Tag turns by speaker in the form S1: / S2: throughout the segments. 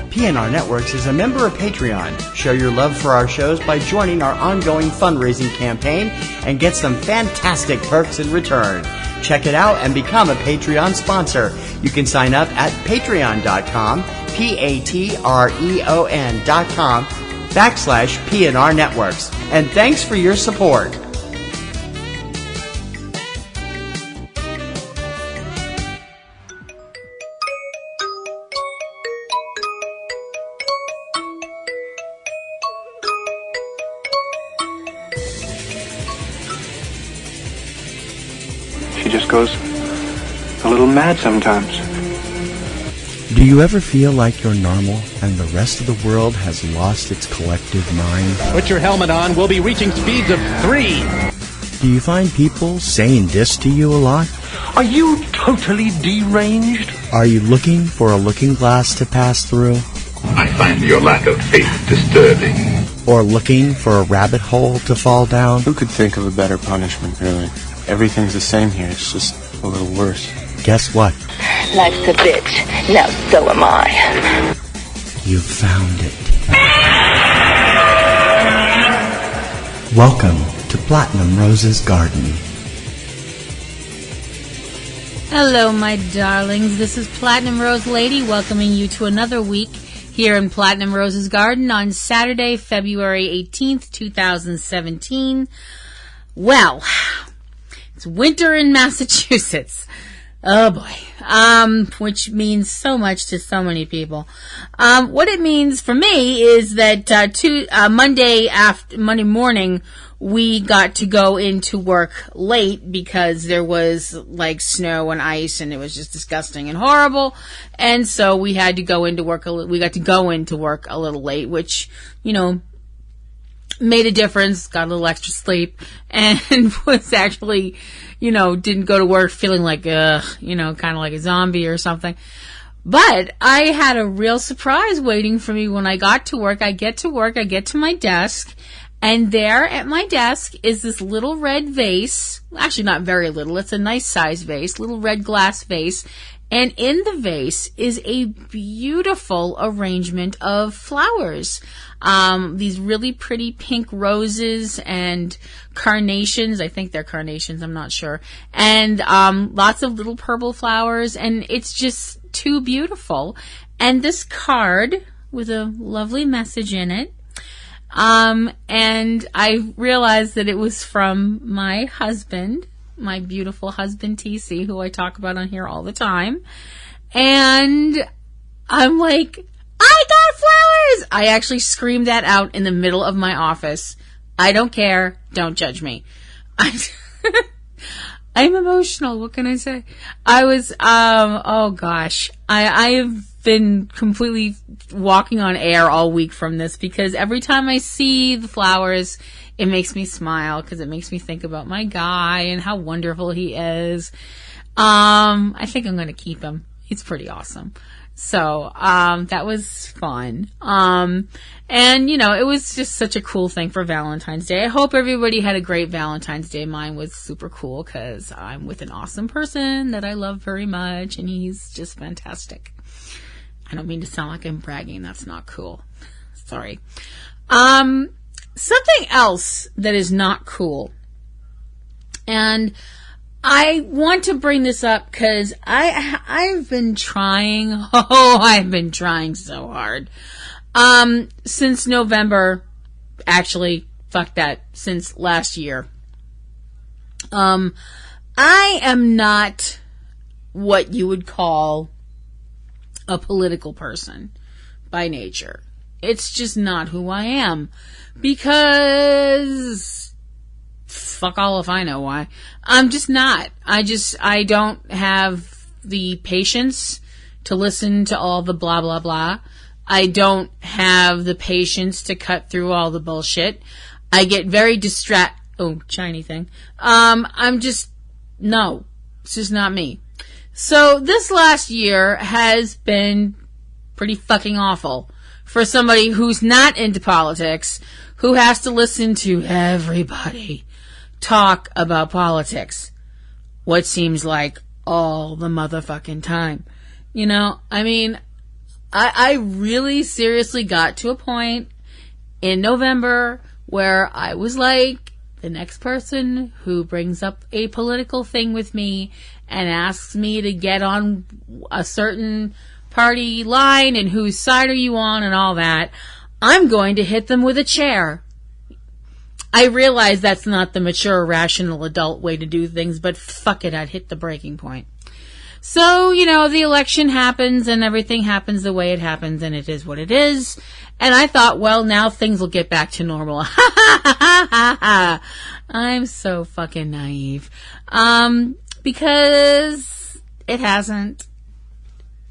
S1: PNR Networks is a member of Patreon. Show your love for our shows by joining our ongoing fundraising campaign and get some fantastic perks in return. Check it out and become a Patreon sponsor. You can sign up at patreon.com, patreon.com/PNR Networks. And thanks for your support.
S2: She just goes a little mad sometimes.
S1: Do you ever feel like you're normal and the rest of the world has lost its collective mind?
S3: Put your helmet on. We'll be reaching speeds of 3.
S1: Do you find people saying this to you a lot?
S2: Are you totally deranged?
S1: Are you looking for a looking glass to pass through?
S4: I find your lack of faith disturbing.
S1: Or looking for a rabbit hole to fall down?
S5: Who could think of a better punishment, really? Everything's the same here. It's just a little worse.
S1: Guess what?
S6: Life's a bitch. Now so am I.
S1: You found it. Welcome to Platinum Rose's Garden.
S7: Hello, my darlings. This is Platinum Rose Lady welcoming you to another week here in Platinum Rose's Garden on Saturday, February 18th, 2017. Well, it's winter in Massachusetts. Oh boy. Which means so much to so many people. What it means for me is that, Monday morning, we got to go into work late because there was like snow and ice and it was just disgusting and horrible. And so we had to go into work, we got to go into work a little late, which, you know, made a difference, got a little extra sleep, and was actually, you know, didn't go to work feeling like, you know, kind of like a zombie or something. But I had a real surprise waiting for me when I got to work. I get to work, I get to my desk, and there at my desk is this little red vase. Actually, not very little. It's a nice size vase, little red glass vase. And in the vase is a beautiful arrangement of flowers. These really pretty pink roses and carnations. I think they're carnations. I'm not sure. And lots of little purple flowers. And it's just too beautiful. And this card with a lovely message in it. And I realized that it was from my husband, my beautiful husband, TC, who I talk about on here all the time. And I'm like, I got flowers! I actually screamed that out in the middle of my office. I don't care. Don't judge me. I'm emotional. What can I say? I was, oh gosh. I have been completely walking on air all week from this because every time I see the flowers, it makes me smile because it makes me think about my guy and how wonderful he is. I think I'm going to keep him. He's pretty awesome. So, that was fun. And, you know, it was just such a cool thing for Valentine's Day. I hope everybody had a great Valentine's Day. Mine was super cool because I'm with an awesome person that I love very much, and he's just fantastic. I don't mean to sound like I'm bragging. That's not cool. Sorry. Something else that is not cool, and I want to bring this up because I've been trying. I've been trying so hard. Since November, actually, fuck that, since last year. I am not what you would call a political person by nature. It's just not who I am. Because fuck all if I know why. I'm just not. I don't have the patience to listen to all the blah, blah, blah. I don't have the patience to cut through all the bullshit. I get very oh, shiny thing. I'm just, no, it's just not me. So this last year has been pretty fucking awful for somebody who's not into politics, who has to listen to everybody talk about politics. What seems like all the motherfucking time. You know, I mean, I really seriously got to a point in November where I was like, the next person who brings up a political thing with me and asks me to get on a certain party line and whose side are you on and all that, I'm going to hit them with a chair. I realize that's not the mature, rational adult way to do things, but fuck it, I'd hit the breaking point. So, the election happens and everything happens the way it happens and it is what it is. And I thought, well, now things will get back to normal. I'm so fucking naive. Because it hasn't.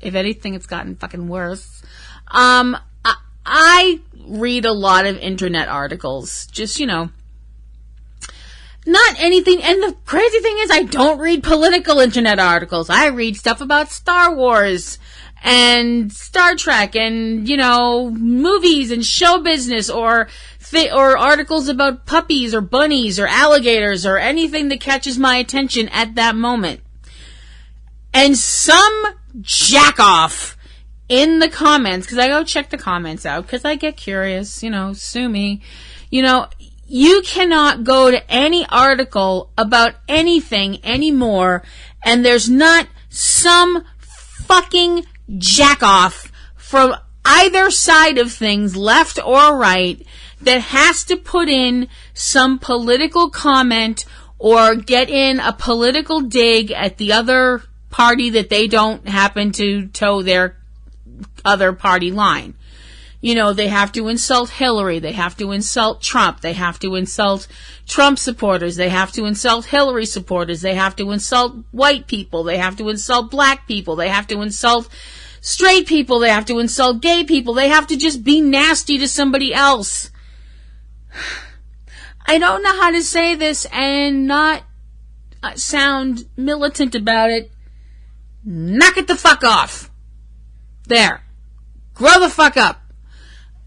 S7: If anything, it's gotten fucking worse. I read a lot of internet articles. Just, not anything. And the crazy thing is I don't read political internet articles. I read stuff about Star Wars and Star Trek and, movies and show business or articles about puppies or bunnies or alligators or anything that catches my attention at that moment. And some jack-off in the comments, because I go check the comments out, because I get curious, sue me. You cannot go to any article about anything anymore, and there's not some fucking jack-off from either side of things, left or right, that has to put in some political comment or get in a political dig at the other party that they don't happen to toe their other party line. They have to insult Hillary. They have to insult Trump. They have to insult Trump supporters. They have to insult Hillary supporters. They have to insult white people. They have to insult black people. They have to insult straight people. They have to insult gay people. They have to just be nasty to somebody else. I don't know how to say this and not sound militant about it. Knock it the fuck off. There. Grow the fuck up.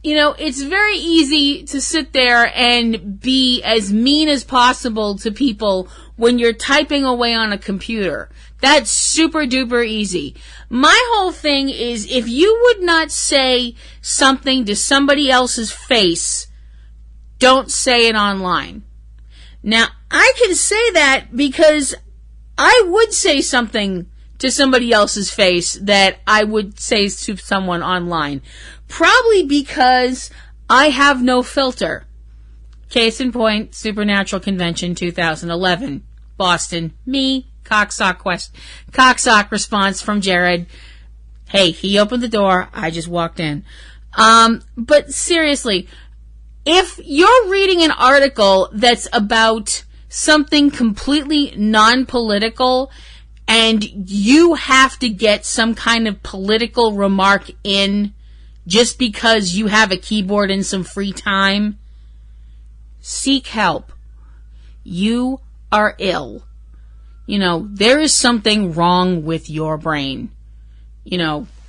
S7: It's very easy to sit there and be as mean as possible to people when you're typing away on a computer. That's super duper easy. My whole thing is, if you would not say something to somebody else's face, don't say it online. Now, I can say that because I would say something to somebody else's face that I would say to someone online. Probably because I have no filter. Case in point, Supernatural Convention 2011. Boston. Me. Cocksock response from Jared. Hey, he opened the door. I just walked in. But seriously, if you're reading an article that's about something completely non-political and you have to get some kind of political remark in just because you have a keyboard and some free time, seek help. You are ill. There is something wrong with your brain,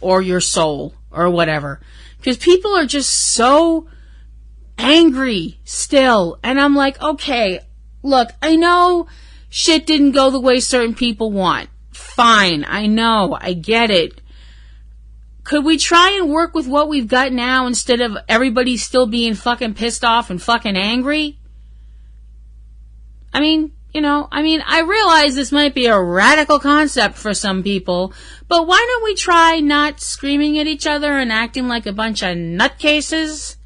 S7: or your soul, or whatever. Because people are just so angry still. And I'm like, okay, look, I know shit didn't go the way certain people want. Fine, I know, I get it. Could we try and work with what we've got now instead of everybody still being fucking pissed off and fucking angry? I realize this might be a radical concept for some people, but why don't we try not screaming at each other and acting like a bunch of nutcases?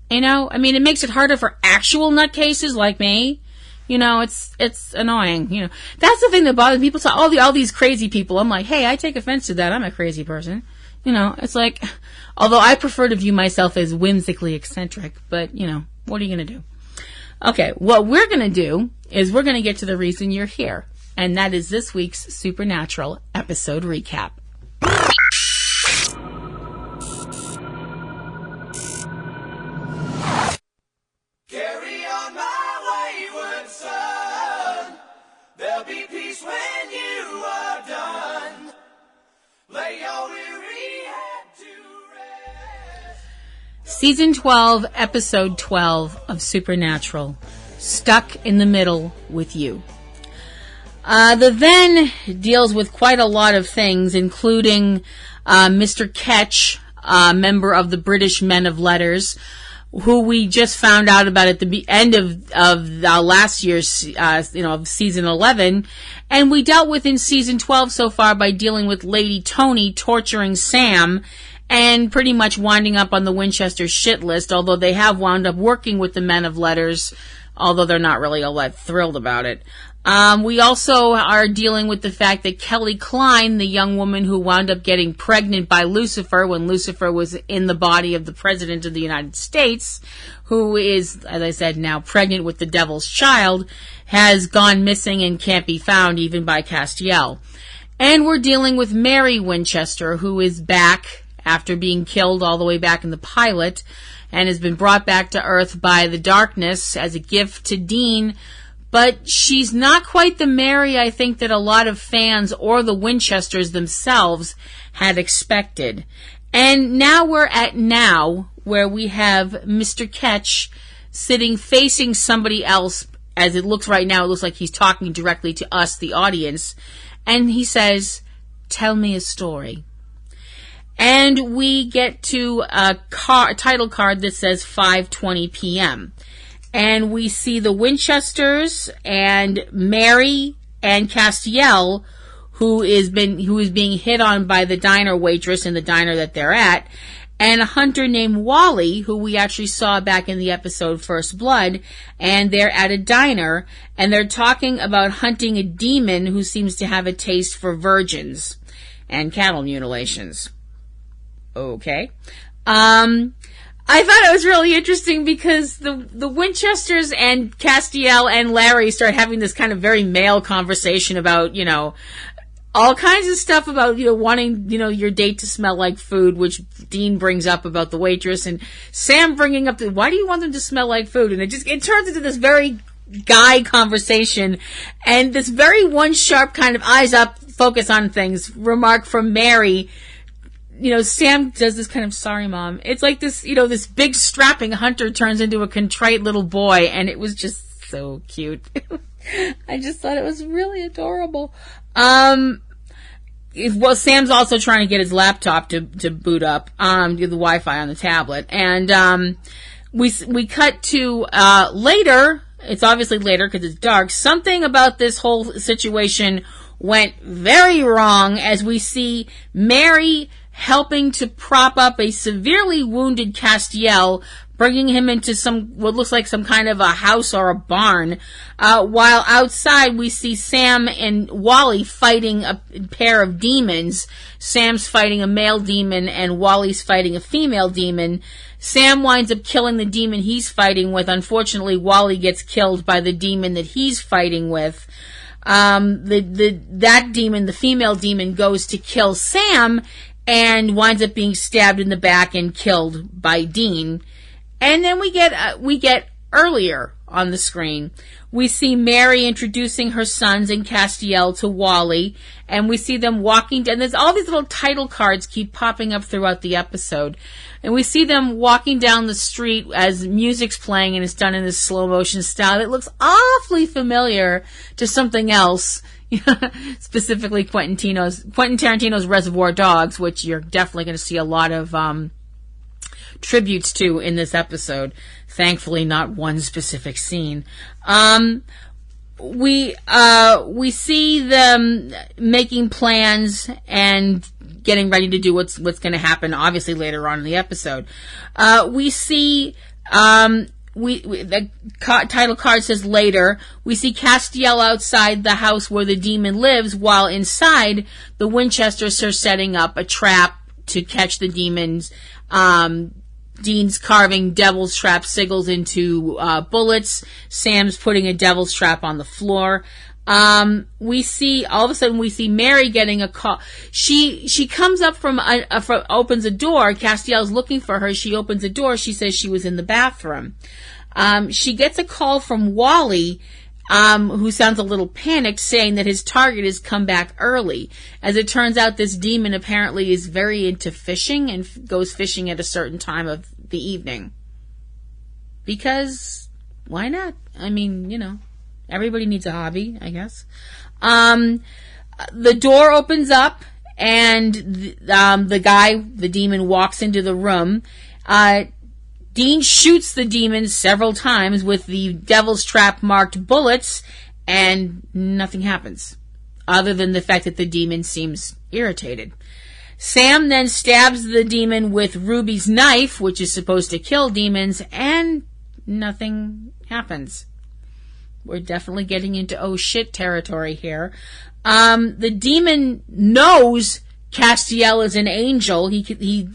S7: It makes it harder for actual nutcases like me. It's annoying. That's the thing that bothers people. All these crazy people. I'm like, hey, I take offense to that. I'm a crazy person. It's like, although I prefer to view myself as whimsically eccentric, but, what are you going to do? Okay, what we're going to do is we're going to get to the reason you're here, and that is this week's Supernatural episode recap.
S8: Carry on my wayward son. There'll be peace when you are done. Lay your weary head to rest.
S7: Season 12, Episode 12 of Supernatural, Stuck in the Middle with You. The then deals with quite a lot of things, including Mr. Ketch, member of the British Men of Letters, who we just found out about at the end of last year's, season 11, and we dealt with in season 12 so far by dealing with Lady Tony torturing Sam, and pretty much winding up on the Winchester shit list, although they have wound up working with the Men of Letters, although they're not really all that thrilled about it. We also are dealing with the fact that Kelly Klein, the young woman who wound up getting pregnant by Lucifer when Lucifer was in the body of the President of the United States, who is, as I said, now pregnant with the devil's child, has gone missing and can't be found even by Castiel. And we're dealing with Mary Winchester, who is back after being killed all the way back in the pilot, and has been brought back to Earth by the darkness as a gift to Dean. But she's not quite the Mary, I think, that a lot of fans or the Winchesters themselves had expected. And now we're at where we have Mr. Ketch sitting facing somebody else. As it looks right now, it looks like he's talking directly to us, the audience. And he says, "Tell me a story." And we get to a title card that says 5:20 p.m. And we see the Winchesters and Mary and Castiel, who is being hit on by the diner waitress in the diner that they're at, and a hunter named Wally, who we actually saw back in the episode First Blood, and they're at a diner, and they're talking about hunting a demon who seems to have a taste for virgins and cattle mutilations. Okay. I thought it was really interesting because the Winchesters and Castiel and Larry start having this kind of very male conversation about, all kinds of stuff about, wanting, your date to smell like food, which Dean brings up about the waitress, and Sam bringing up why do you want them to smell like food? And it turns into this very guy conversation, and this very one sharp kind of eyes up, focus on things remark from Mary. Sam does this kind of, "Sorry, Mom." It's like this, this big strapping hunter turns into a contrite little boy, and it was just so cute. I just thought it was really adorable. Sam's also trying to get his laptop to boot up, the Wi-Fi on the tablet. And, we cut to, later. It's obviously later because it's dark. Something about this whole situation went very wrong as we see Mary helping to prop up a severely wounded Castiel, bringing him into what looks like some kind of a house or a barn, while outside we see Sam and Wally fighting a pair of demons. Sam's fighting a male demon and Wally's fighting a female demon. Sam winds up killing the demon he's fighting with. Unfortunately, Wally gets killed by the demon that he's fighting with. That demon, the female demon, goes to kill Sam and winds up being stabbed in the back and killed by Dean. And then we get earlier on the screen. We see Mary introducing her sons and Castiel to Wally, and we see them walking down. There's all these little title cards keep popping up throughout the episode. And we see them walking down the street as music's playing, and it's done in this slow motion style. It looks awfully familiar to something else. Specifically Quentin Tarantino's Reservoir Dogs, which you're definitely going to see a lot of tributes to in this episode. Thankfully, not one specific scene. We see them making plans and getting ready to do what's going to happen, obviously, later on in the episode. We see the title card says later. We see Castiel outside the house where the demon lives, while inside the Winchesters are setting up a trap to catch the demons. Dean's carving devil's trap sigils into bullets. Sam's putting a devil's trap on the floor. We see, all of a sudden, we see Mary getting a call. She comes up opens a door. Castiel's looking for her. She opens a door. She says she was in the bathroom. She gets a call from Wally, who sounds a little panicked, saying that his target has come back early. As it turns out, this demon apparently is very into fishing and goes fishing at a certain time of the evening. Because, why not? I mean, everybody needs a hobby, I guess. The door opens up, and the demon walks into the room. Dean shoots the demon several times with the devil's trap marked bullets, and nothing happens, other than the fact that the demon seems irritated. Sam then stabs the demon with Ruby's knife, which is supposed to kill demons, and nothing happens. We're definitely getting into oh shit territory here. The demon knows Castiel is an angel. He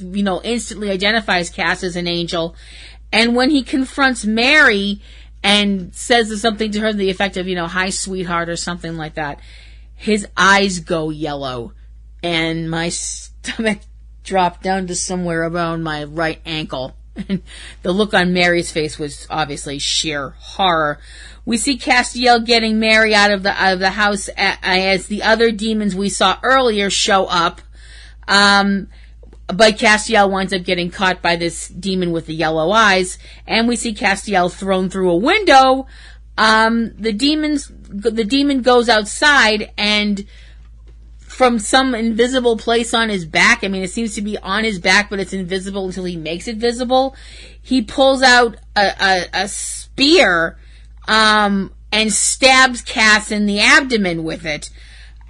S7: instantly identifies Cass as an angel. And when he confronts Mary and says something to her to the effect of, hi, sweetheart, or something like that, his eyes go yellow. And my stomach dropped down to somewhere around my right ankle. And the look on Mary's face was obviously sheer horror. We see Castiel getting Mary out of the house as the other demons we saw earlier show up. But Castiel winds up getting caught by this demon with the yellow eyes, and we see Castiel thrown through a window. The demon goes outside, and from some invisible place on his back, it seems to be on his back, but it's invisible until he makes it visible, he pulls out a spear, and stabs Cass in the abdomen with it.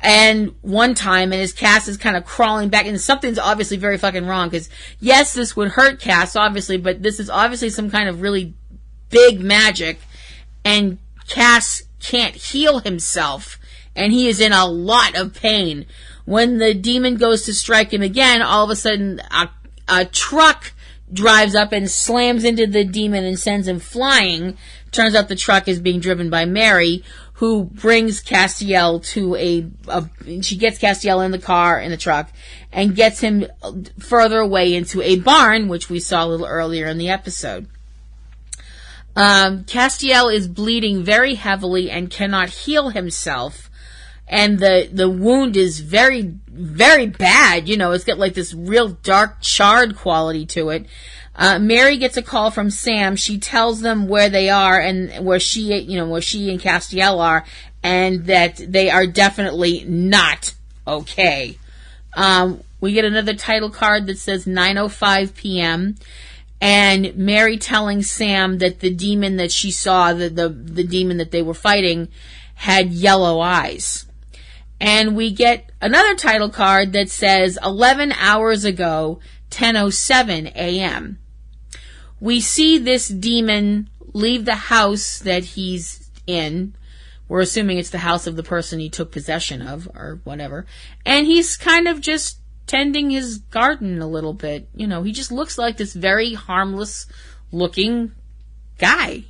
S7: And one time, and as Cass is kind of crawling back, and something's obviously very fucking wrong, because yes, this would hurt Cass, obviously, but this is obviously some kind of really big magic, and Cass can't heal himself, and he is in a lot of pain. When the demon goes to strike him again, all of a sudden, a truck drives up and slams into the demon and sends him flying. Turns out the truck is being driven by Mary, who brings Castiel to she gets Castiel in the truck, and gets him further away into a barn, which we saw a little earlier in the episode. Castiel is bleeding very heavily and cannot heal himself, and the wound is very, very bad. It's got like this real dark, charred quality to it. Mary gets a call from Sam. She tells them where they are and where she and Castiel are, and that they are definitely not okay. We get another title card that says 9:05 p.m. and Mary telling Sam that the demon that she saw, the demon that they were fighting, had yellow eyes. And we get another title card that says 11 hours ago, 10:07 a.m. We see this demon leave the house that he's in. We're assuming it's the house of the person he took possession of, or whatever. And he's kind of just tending his garden a little bit. He just looks like this very harmless looking guy,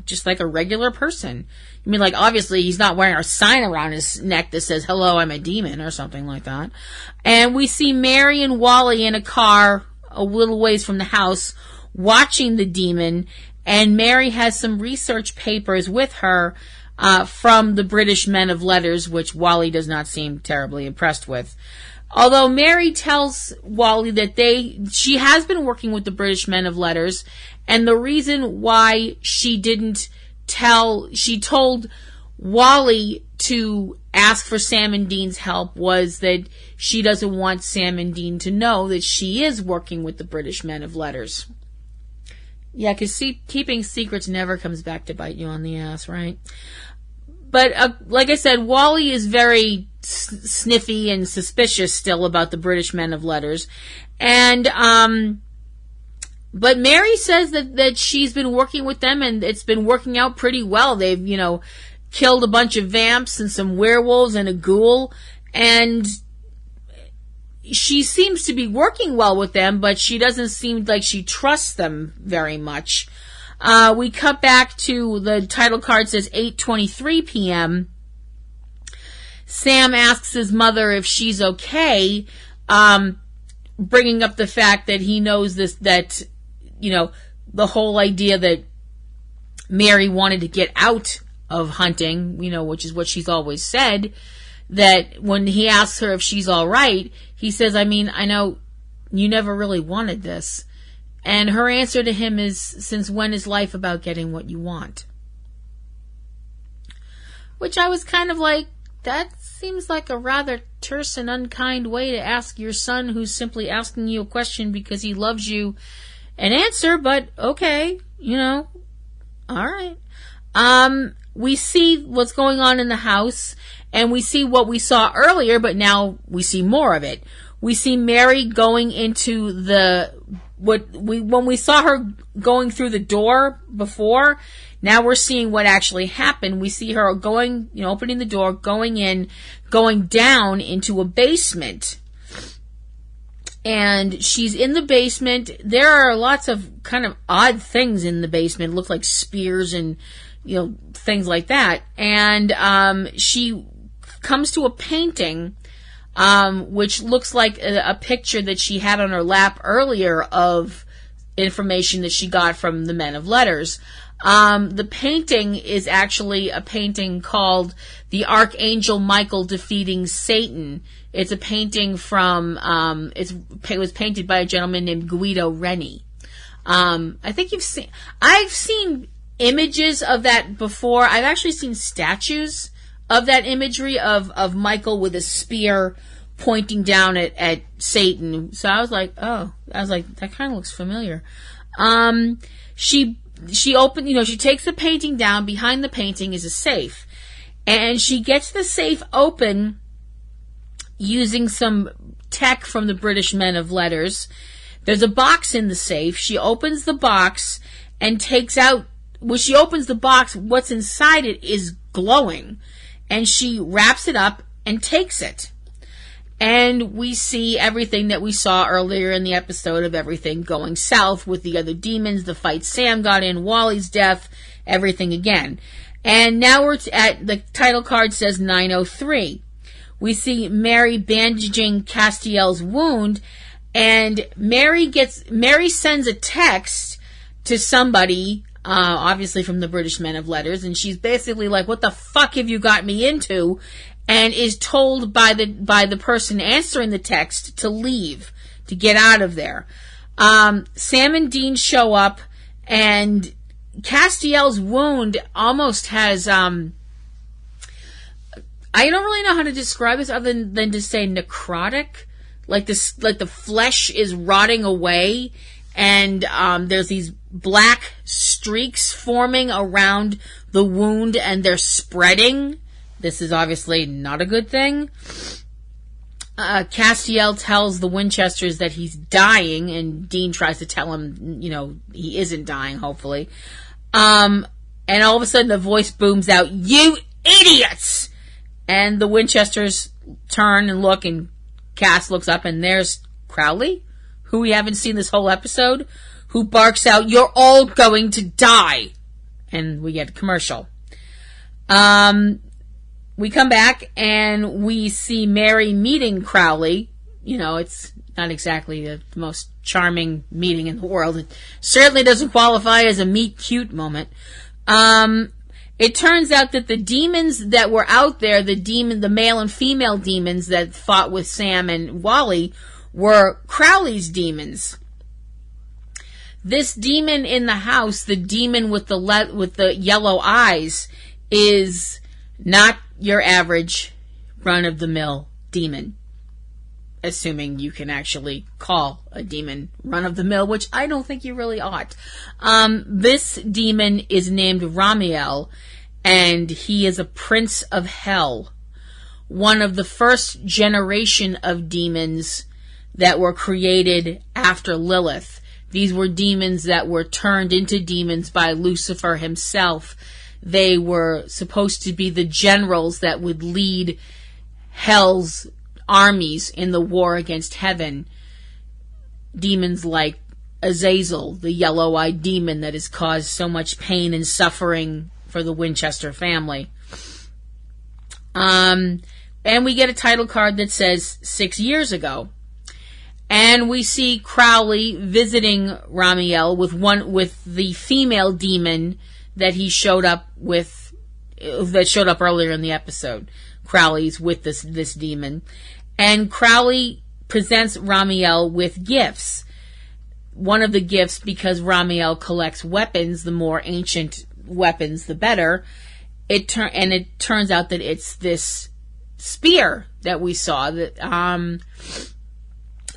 S7: just like a regular person. Obviously he's not wearing a sign around his neck that says, hello, I'm a demon, or something like that. And we see Mary and Wally in a car a little ways from the house watching the demon, and Mary has some research papers with her from the British Men of Letters, which Wally does not seem terribly impressed with. Although Mary tells Wally that she has been working with the British Men of Letters, and the reason why she told Wally to ask for Sam and Dean's help was that she doesn't want Sam and Dean to know that she is working with the British Men of Letters. Yeah, because keeping secrets never comes back to bite you on the ass, right? But like I said, Wally is very sniffy and suspicious still about the British Men of Letters. And but Mary says that she's been working with them, and it's been working out pretty well. They've, killed a bunch of vamps and some werewolves and a ghoul, and she seems to be working well with them, but she doesn't seem like she trusts them very much. We cut back to the title card says 8:23 p.m. Sam asks his mother if she's okay, bringing up the fact that he knows that the whole idea that Mary wanted to get out of hunting, which is what she's always said, that when he asks her if she's all right, he says, I know you never really wanted this. And her answer to him is, since when is life about getting what you want? Which I was kind of like, that seems like a rather terse and unkind way to ask your son, who's simply asking you a question because he loves you, an answer, but okay, all right. We see what's going on in the house, and we see what we saw earlier, but now we see more of it. We see Mary going into when we saw her going through the door before, now we're seeing what actually happened. We see her going, opening the door, going in, going down into a basement. And she's in the basement. There are lots of kind of odd things in the basement. It look like spears and, things like that. And she comes to a painting, which looks like a picture that she had on her lap earlier of information that she got from the Men of Letters. The painting is actually a painting called The Archangel Michael Defeating Satan. It's a painting from, it was painted by a gentleman named Guido Reni. I think I've seen images of that before. I've actually seen statues of that imagery of Michael with a spear pointing down at Satan. So I was like, that kind of looks familiar. She opened, she takes the painting down. Behind the painting is a safe. And she gets the safe open using some tech from the British Men of Letters. There's a box in the safe. She opens the box and takes out, when she opens the box, what's inside it is glowing. And she wraps it up and takes it. And we see everything that we saw earlier in the episode of everything going south with the other demons, the fight Sam got in, Wally's death, everything again. And now we're at the title card says 903. We see Mary bandaging Castiel's wound, and Mary sends a text to somebody, obviously from the British Men of Letters, and she's basically like, what the fuck have you got me into? And is told by the person answering the text to leave, to get out of there. Sam and Dean show up, and Castiel's wound almost has, I don't really know how to describe this other than to say necrotic. Like the flesh is rotting away, and there's these black streaks forming around the wound, and they're spreading. This is obviously not a good thing. Castiel tells the Winchesters that he's dying, and Dean tries to tell him, he isn't dying, hopefully. And all of a sudden a voice booms out, "You idiots!" And the Winchesters turn and look, and Cass looks up, and there's Crowley, who we haven't seen this whole episode, who barks out, "You're all going to die!" And we get a commercial. We come back, and we see Mary meeting Crowley. It's not exactly the most charming meeting in the world. It certainly doesn't qualify as a meet cute moment. It turns out that the demons that were out there, the male and female demons that fought with Sam and Wally, were Crowley's demons. This demon in the house, the demon with the yellow eyes, is not your average run-of-the-mill demon. Assuming you can actually call a demon run-of-the-mill, which I don't think you really ought. This demon is named Ramiel, and he is a prince of hell. One of the first generation of demons that were created after Lilith. These were demons that were turned into demons by Lucifer himself. They were supposed to be the generals that would lead hell's armies in the war against heaven. Demons like Azazel, the yellow-eyed demon that has caused so much pain and suffering for the Winchester family. And we get a title card that says 6 years ago. And we see Crowley visiting Ramiel with the female demon that he showed up with, that showed up earlier in the episode. Crowley's with this demon. And Crowley presents Ramiel with gifts. One of the gifts, because Ramiel collects weapons, the more ancient weapons, the better. It turns out that it's this spear that we saw. That,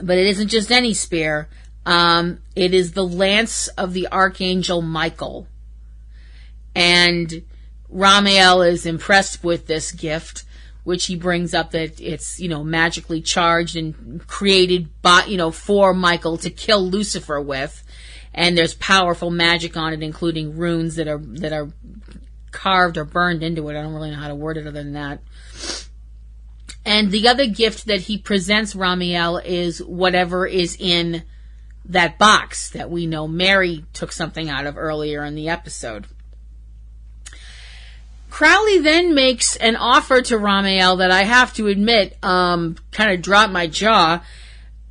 S7: but it isn't just any spear. It is the lance of the Archangel Michael. And Ramiel is impressed with this gift, which he brings up that it's, magically charged and created for Michael to kill Lucifer with. And there's powerful magic on it, including runes that are carved or burned into it. I don't really know how to word it other than that. And the other gift that he presents Ramiel is whatever is in that box that we know Mary took something out of earlier in the episode. Crowley then makes an offer to Ramiel that I have to admit kind of dropped my jaw.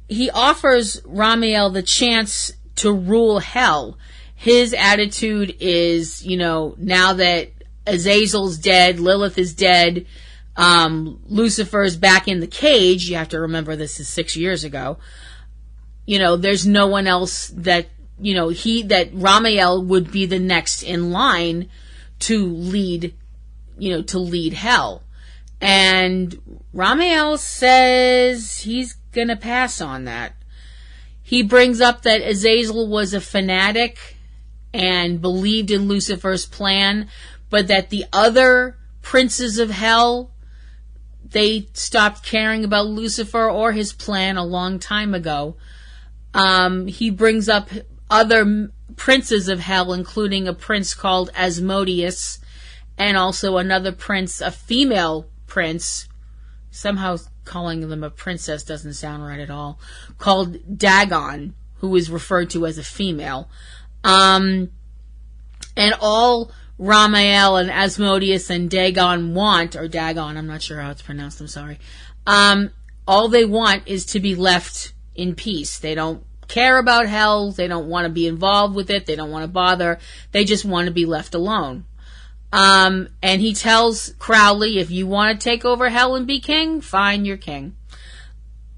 S7: He offers Ramiel the chance to rule hell. His attitude is, now that Azazel's dead, Lilith is dead, Lucifer is back in the cage. You have to remember this is 6 years ago. There's no one else that, that Ramiel would be the next in line to lead hell. And Ramiel says he's gonna pass on that. He brings up that Azazel was a fanatic and believed in Lucifer's plan, but that the other princes of hell, they stopped caring about Lucifer or his plan a long time ago. He brings up other princes of hell, including a prince called Asmodeus, and also another prince, a female prince, somehow calling them a princess doesn't sound right at all, called Dagon, who is referred to as a female. And all Ramiel and Asmodeus and Dagon want, or Dagon, I'm not sure how it's pronounced, I'm sorry. All they want is to be left in peace. They don't care about hell. They don't want to be involved with it. They don't want to bother. They just want to be left alone. And he tells Crowley, if you want to take over hell and be king, fine, you're king.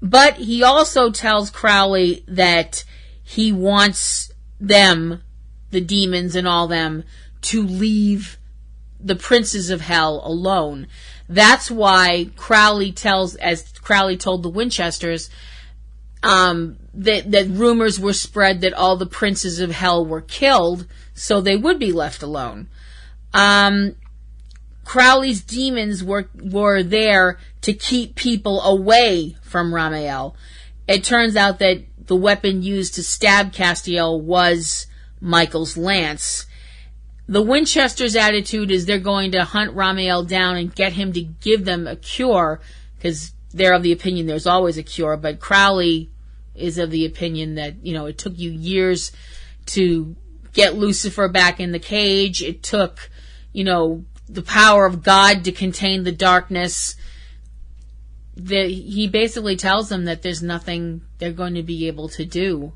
S7: But he also tells Crowley that he wants them, the demons and all them, to leave the princes of hell alone. That's why Crowley tells, as Crowley told the Winchesters, that rumors were spread that all the princes of hell were killed, so they would be left alone. Crowley's demons were there to keep people away from Ramiel. It turns out that the weapon used to stab Castiel was Michael's lance. The Winchesters' attitude is they're going to hunt Ramiel down and get him to give them a cure, because they're of the opinion there's always a cure, but Crowley is of the opinion that, it took you years to get Lucifer back in the cage. It took, the power of God to contain the darkness. He basically tells them that there's nothing they're going to be able to do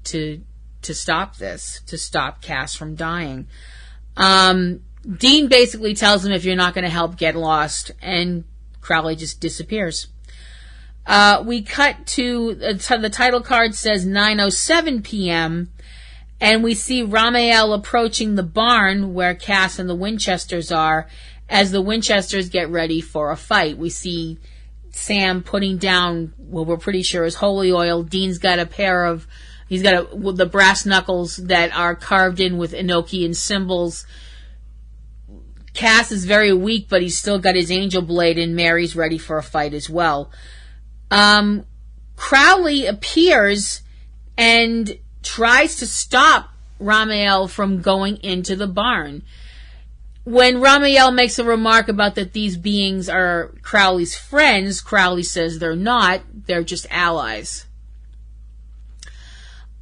S7: to stop this, to stop Cass from dying. Dean basically tells him, if you're not going to help, get lost, and Crowley just disappears. We cut to the title card says 9:07 p.m., and we see Ramiel approaching the barn where Cass and the Winchesters are, as the Winchesters get ready for a fight. We see Sam putting down what we're pretty sure is holy oil. Dean's got he's got the brass knuckles that are carved in with Enochian symbols. Cass is very weak, but he's still got his angel blade, and Mary's ready for a fight as well. Crowley appears and tries to stop Ramiel from going into the barn. When Ramiel makes a remark about that these beings are Crowley's friends, Crowley says they're not, they're just allies.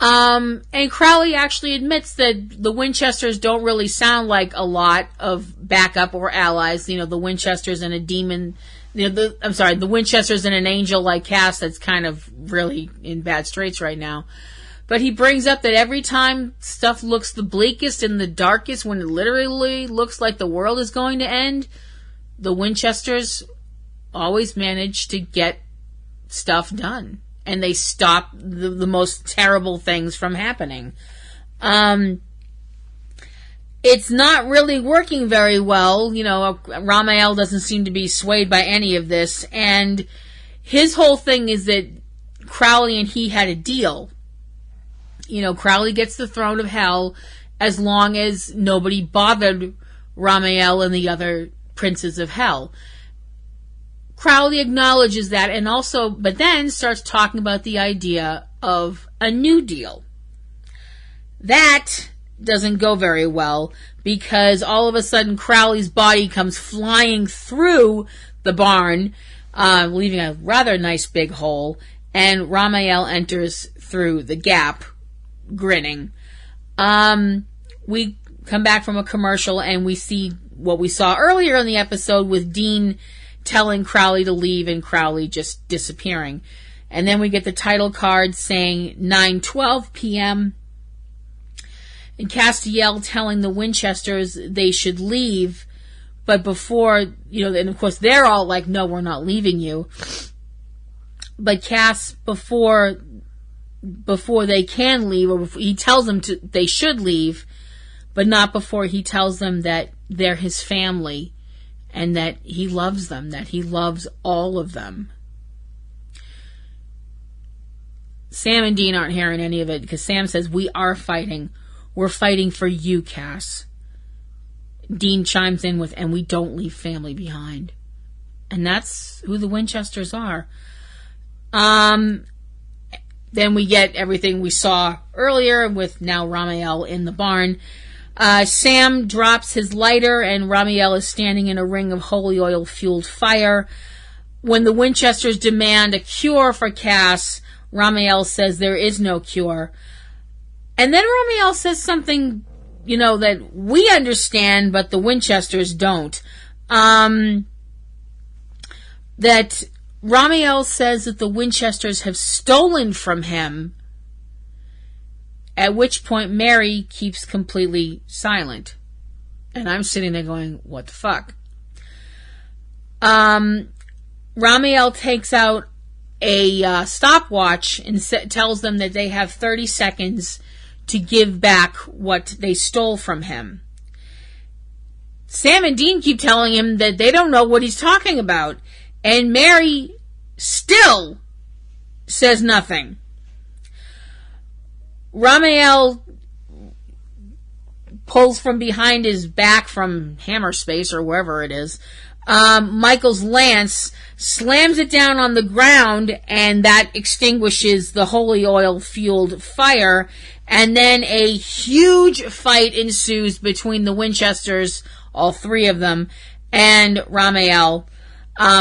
S7: And Crowley actually admits that the Winchesters don't really sound like a lot of backup or allies. The Winchesters and a demon, the Winchesters and an angel like Cass that's kind of really in bad straits right now. But he brings up that every time stuff looks the bleakest and the darkest, when it literally looks like the world is going to end, the Winchesters always manage to get stuff done. And they stop the most terrible things from happening. it's not really working very well. You know, Ramael doesn't seem to be swayed by any of this, and his whole thing is that Crowley and he had a deal. You know, Crowley gets the throne of hell as long as nobody bothered Ramael and the other princes of hell. Crowley acknowledges that, and also, but then starts talking about the idea of a new deal. That doesn't go very well, because all of a sudden Crowley's body comes flying through the barn, leaving a rather nice big hole, and Ramael enters through the gap, grinning. We come back from a commercial, and we see what we saw earlier in the episode with Dean telling Crowley to leave and Crowley just disappearing. And then we get the title card saying 9:12 p.m. and Castiel telling the Winchesters they should leave, but before, you know, and of course they're all like, no, we're not leaving you. But Cass, before they can leave, or before, he tells them they should leave, but not before he tells them that they're his family and that he loves them, that he loves all of them. Sam and Dean aren't hearing any of it, because Sam says, we are fighting. We're fighting for you, Cass. Dean chimes in with, and we don't leave family behind. And that's who the Winchesters are. Then we get everything we saw earlier with now Ramael in the barn. Sam drops his lighter, and Ramael is standing in a ring of holy oil-fueled fire. When the Winchesters demand a cure for Cass, Ramael says there is no cure. And then Ramael says something, you know, that we understand, but the Winchesters don't. That Ramael says that the Winchesters have stolen from him, at which point Mary keeps completely silent. And I'm sitting there going, what the fuck? Ramael takes out a stopwatch and tells them that they have 30 seconds to give back what they stole from him. Sam and Dean keep telling him that they don't know what he's talking about, and Mary still says nothing. Ramael pulls from behind his back from Hammer Space or wherever it is. Michael's lance, slams it down on the ground, and that extinguishes the holy oil-fueled fire. And then a huge fight ensues between the Winchesters, all three of them, and Ramael,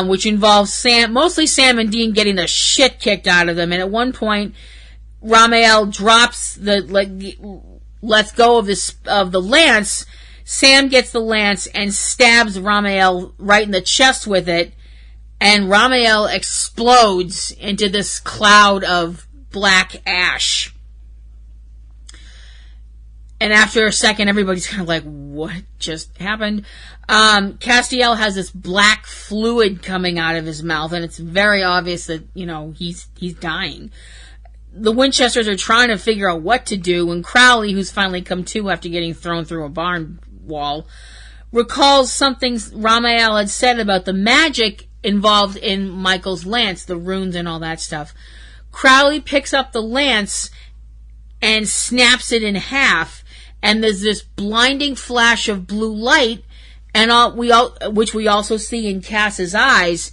S7: which involves mostly Sam and Dean getting the shit kicked out of them. And at one point, Ramael drops lets go of the lance. Sam gets the lance and stabs Ramael right in the chest with it, and Ramael explodes into this cloud of black ash. And after a second, everybody's kind of like, what just happened? Castiel has this black fluid coming out of his mouth, and it's very obvious that, you know, he's dying. The Winchesters are trying to figure out what to do, and Crowley, who's finally come to after getting thrown through a barn wall, recalls something Ramael had said about the magic involved in Michael's lance, the runes and all that stuff. Crowley picks up the lance and snaps it in half, and there's this blinding flash of blue light, and which we also see in Cass's eyes,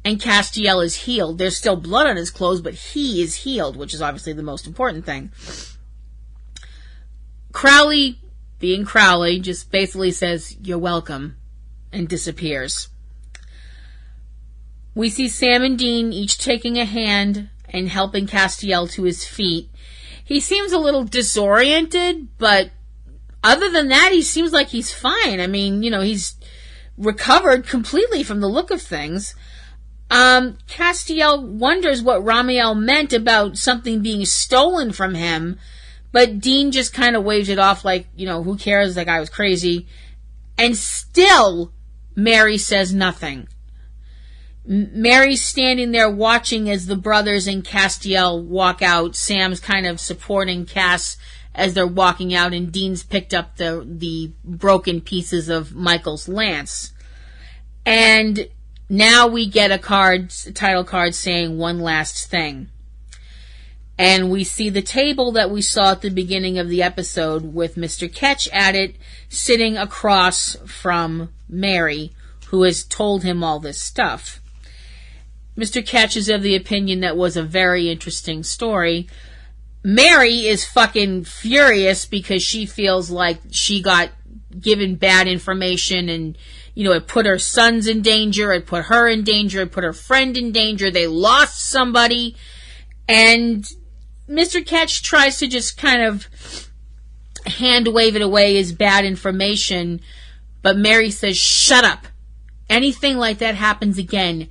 S7: and Castiel is healed. There's still blood on his clothes, but he is healed, which is obviously the most important thing. Crowley, being Crowley, just basically says, "You're welcome," and disappears. We see Sam and Dean each taking a hand and helping Castiel to his feet. He seems a little disoriented, but other than that, he seems like he's fine. I mean, you know, he's recovered completely from the look of things. Castiel wonders what Ramael meant about something being stolen from him, but Dean just kind of waves it off like, you know, who cares, that guy was crazy. And still, Mary says nothing. Mary's standing there watching as the brothers and Castiel walk out. Sam's kind of supporting Cass as they're walking out, and Dean's picked up the broken pieces of Michael's lance. And now we get a title card saying "One Last Thing." And we see the table that we saw at the beginning of the episode with Mr. Ketch at it, sitting across from Mary, who has told him all this stuff. Mr. Ketch is of the opinion that was a very interesting story. Mary is fucking furious because she feels like she got given bad information, and, you know, it put her sons in danger, it put her in danger, it put her friend in danger, they lost somebody, and Mr. Ketch tries to just kind of hand wave it away as bad information, but Mary says, "Shut up. Anything like that happens again,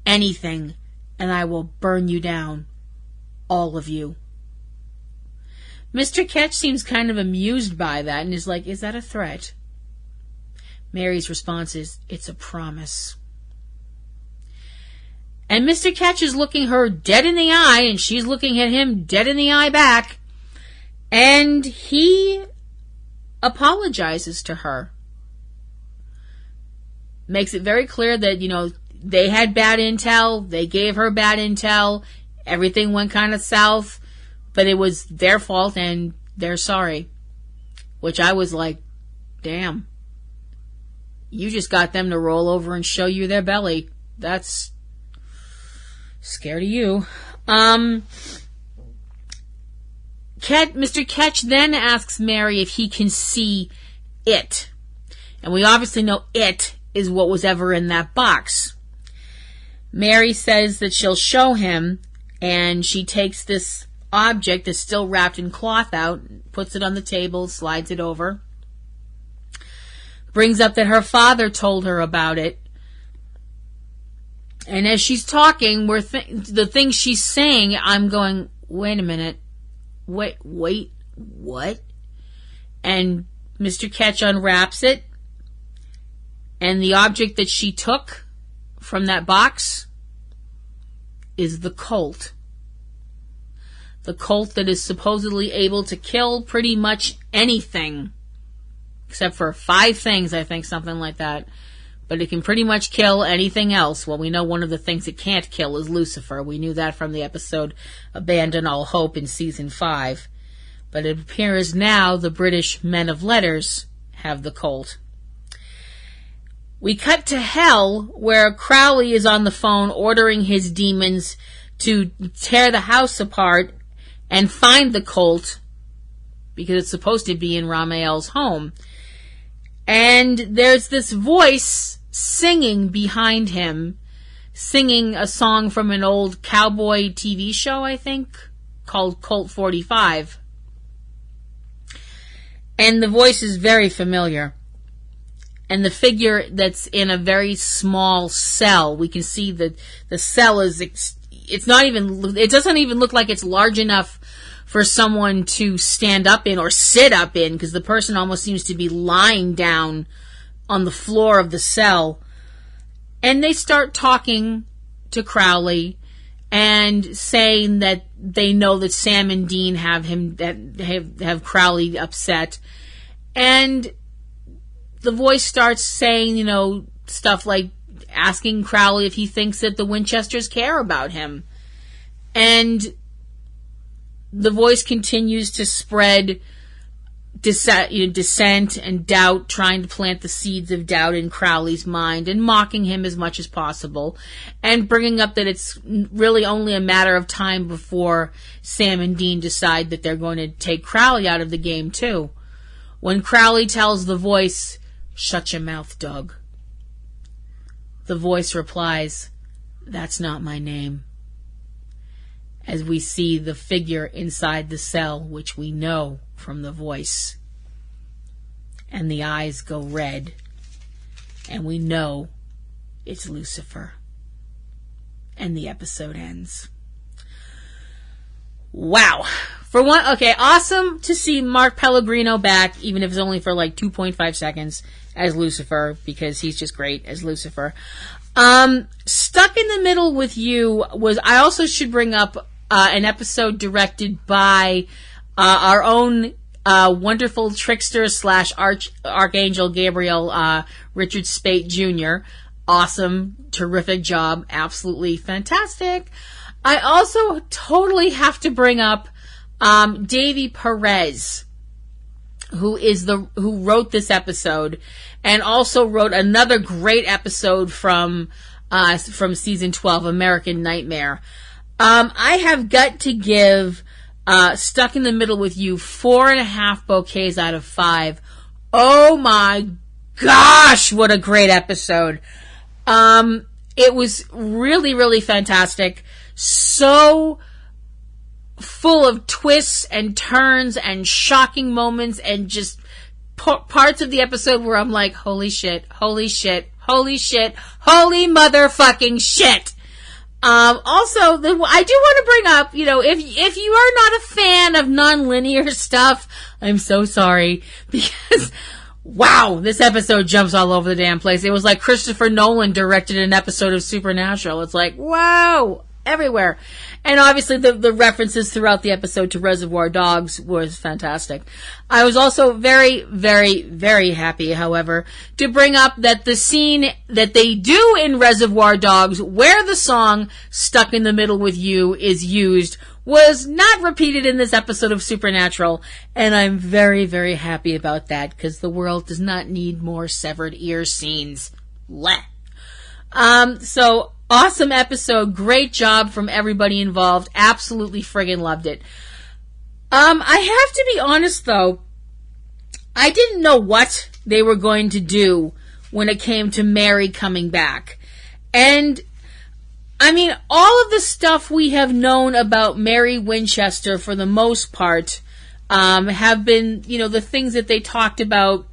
S7: anything, and I will burn you down. All of you." Mr. Ketch seems kind of amused by that and is like, "Is that a threat?" Mary's response is, "It's a promise." And Mr. Ketch is looking her dead in the eye, and she's looking at him dead in the eye back. And he apologizes to her. Makes it very clear that, you know, they had bad intel, they gave her bad intel, everything went kind of south, but it was their fault and they're sorry. Which I was like, damn. You just got them to roll over and show you their belly. That's scared of you. Mr. Ketch then asks Mary if he can see it. And we obviously know it is what was ever in that box. Mary says that she'll show him, and she takes this object that's still wrapped in cloth out, puts it on the table, slides it over, brings up that her father told her about it. And as she's talking, the things she's saying, I'm going, wait a minute. Wait, what? And Mr. Ketch unwraps it, and the object that she took from that box is the Colt. The Colt that is supposedly able to kill pretty much anything, except for 5 things, I think, something like that. But it can pretty much kill anything else. Well, we know one of the things it can't kill is Lucifer. We knew that from the episode Abandon All Hope in Season 5. But it appears now the British men of letters have the Colt. We cut to hell, where Crowley is on the phone ordering his demons to tear the house apart and find the Colt, because it's supposed to be in Ramael's home. And there's this voice singing behind him, singing a song from an old cowboy TV show, I think, called Colt 45. And the voice is very familiar. And the figure that's in a very small cell, we can see that the cell is, it doesn't even look like it's large enough for someone to stand up in or sit up in, because the person almost seems to be lying down on the floor of the cell. And they start talking to Crowley and saying that they know that Sam and Dean have Crowley upset. And the voice starts saying, you know, stuff like asking Crowley if he thinks that the Winchesters care about him. And the voice continues to spread dissent and doubt, trying to plant the seeds of doubt in Crowley's mind and mocking him as much as possible, and bringing up that it's really only a matter of time before Sam and Dean decide that they're going to take Crowley out of the game too. When Crowley tells the voice, "Shut your mouth, Doug," the voice replies, "That's not my name." As we see the figure inside the cell, which we know from the voice. And the eyes go red. And we know it's Lucifer. And the episode ends. Wow. For one, okay, awesome to see Mark Pellegrino back, even if it's only for like 2.5 seconds, as Lucifer, because he's just great as Lucifer. Stuck in the Middle with You was, I also should bring up an episode directed by our own wonderful trickster / Archangel Gabriel, Richard Spate Jr. Awesome, terrific job, absolutely fantastic. I also totally have to bring up Davy Perez, who wrote this episode and also wrote another great episode from season 12, American Nightmare. I have got to give Stuck in the Middle with You 4.5 bouquets out of 5. Oh my gosh, what a great episode. It was really, really fantastic. So full of twists and turns and shocking moments and just parts of the episode where I'm like, holy shit, holy shit, holy shit, holy motherfucking shit. Also, I do want to bring up, if you are not a fan of non-linear stuff, I'm so sorry, because wow, this episode jumps all over the damn place. It was like Christopher Nolan directed an episode of Supernatural. It's like, wow, everywhere. And obviously the references throughout the episode to Reservoir Dogs was fantastic. I was also very, very, very happy, however, to bring up that the scene that they do in Reservoir Dogs where the song Stuck in the Middle with You is used was not repeated in this episode of Supernatural, and I'm very, very happy about that, because the world does not need more severed ear scenes. So, awesome episode, great job from everybody involved, absolutely friggin' loved it. I have to be honest, though, I didn't know what they were going to do when it came to Mary coming back. And I mean, all of the stuff we have known about Mary Winchester, for the most part, have been, the things that they talked about,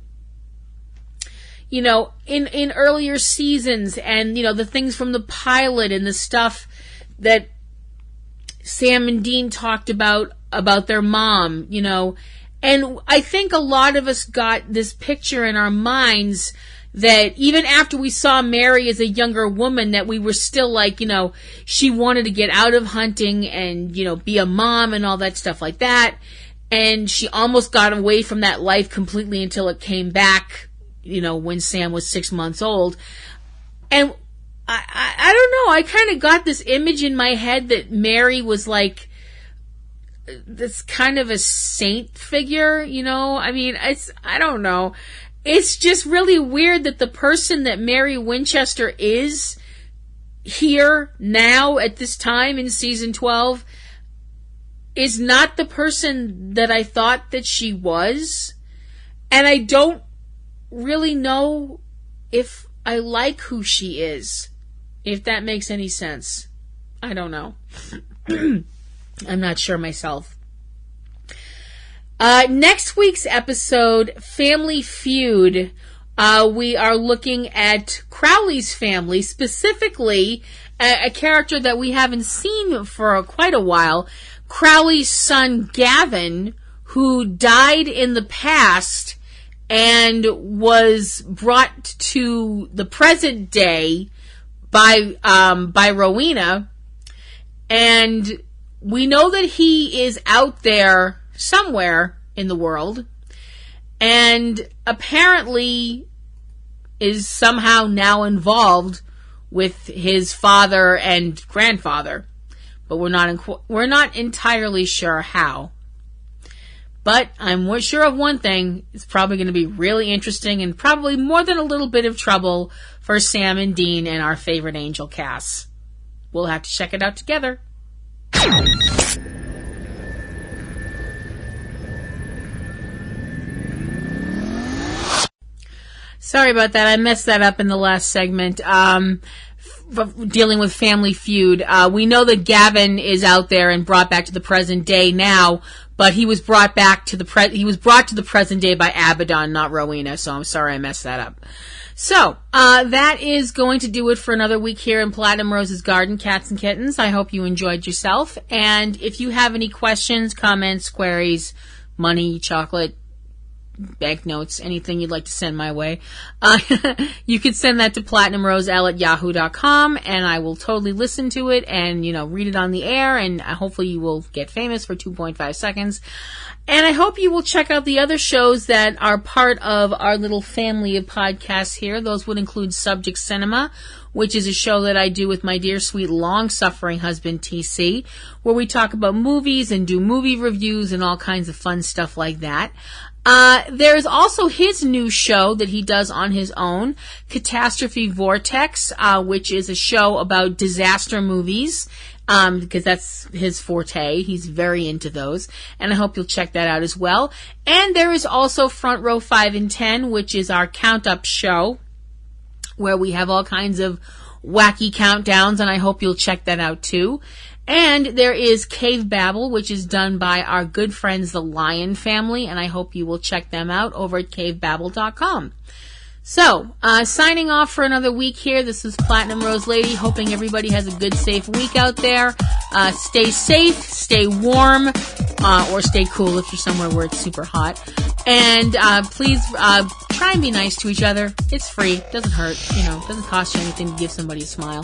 S7: in earlier seasons, and, the things from the pilot and the stuff that Sam and Dean talked about their mom, and I think a lot of us got this picture in our minds that even after we saw Mary as a younger woman, that we were still like, she wanted to get out of hunting and, be a mom and all that stuff like that. And she almost got away from that life completely until it came back, when Sam was 6 months old. And I don't know, I kind of got this image in my head that Mary was like this kind of a saint figure, I mean, I don't know. It's just really weird that the person that Mary Winchester is here now at this time in season 12 is not the person that I thought that she was. And I don't really know if I like who she is, if that makes any sense. I don't know. I'm not sure myself. Next week's episode, Family Feud, we are looking at Crowley's family, specifically a character that we haven't seen for quite a while, Crowley's son Gavin, who died in the past and was brought to the present day by Rowena, and we know that he is out there somewhere in the world, and apparently is somehow now involved with his father and grandfather, but we're not entirely sure how. But I'm sure of one thing: it's probably going to be really interesting and probably more than a little bit of trouble for Sam and Dean and our favorite angel Cass. We'll have to check it out together. Sorry about that. I messed that up in the last segment. Dealing with Family Feud. We know that Gavin is out there and brought back to the present day now, but he was brought back to the present day by Abaddon, not Rowena. So I'm sorry I messed that up. So, that is going to do it for another week here in Platinum Rose's Garden, Cats and Kittens. I hope you enjoyed yourself. And if you have any questions, comments, queries, money, chocolate, banknotes, anything you'd like to send my way, you could send that to platinumrosel@yahoo.com, and I will totally listen to it and, read it on the air, and hopefully you will get famous for 2.5 seconds. And I hope you will check out the other shows that are part of our little family of podcasts here. Those would include Subject Cinema, which is a show that I do with my dear, sweet, long-suffering husband, TC, where we talk about movies and do movie reviews and all kinds of fun stuff like that. There's also his new show that he does on his own, Catastrophe Vortex, which is a show about disaster movies, because that's his forte. He's very into those, and I hope you'll check that out as well. And there is also Front Row 5 and 10, which is our count-up show, where we have all kinds of wacky countdowns, and I hope you'll check that out too. And there is Cavebabble, which is done by our good friends, the Lion family, and I hope you will check them out over at cavebabble.com. So, signing off for another week here. This is Platinum Rose Lady, hoping everybody has a good, safe week out there. Stay safe, stay warm, or stay cool if you're somewhere where it's super hot. And please try and be nice to each other. It's free. Doesn't hurt. Doesn't cost you anything to give somebody a smile.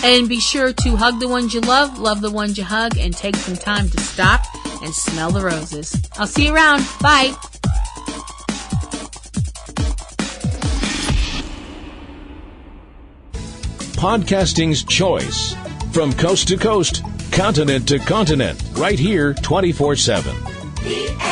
S7: And be sure to hug the ones you love the ones you hug, and take some time to stop and smell the roses. I'll see you around. Bye.
S9: Podcasting's choice. From coast to coast, continent to continent, right here 24/7.